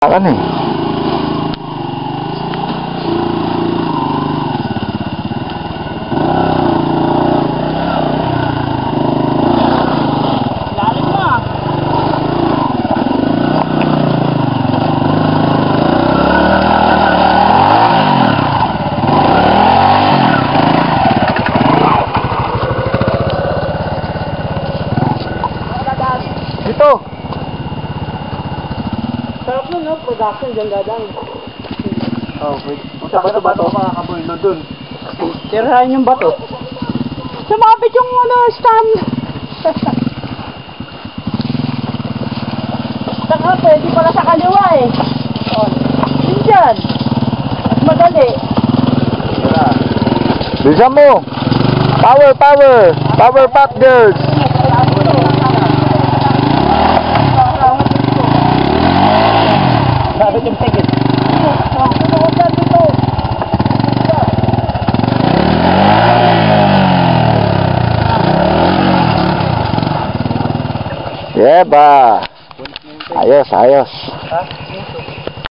Akan eh. Lalim na. Dito. Sarap nun, no? Production dyan dadang. Oh, wait. Sa bato-bato makakabulo dun. Tirahan yung bato. Sumabit yung stand. Saka pwede pala sa kaliwa eh. Yun dyan. Mas madali. Bisa mo. Power, power. Power pack girls. Dapat yung ticket. Yeah ba. Ayos, ayos. Ha?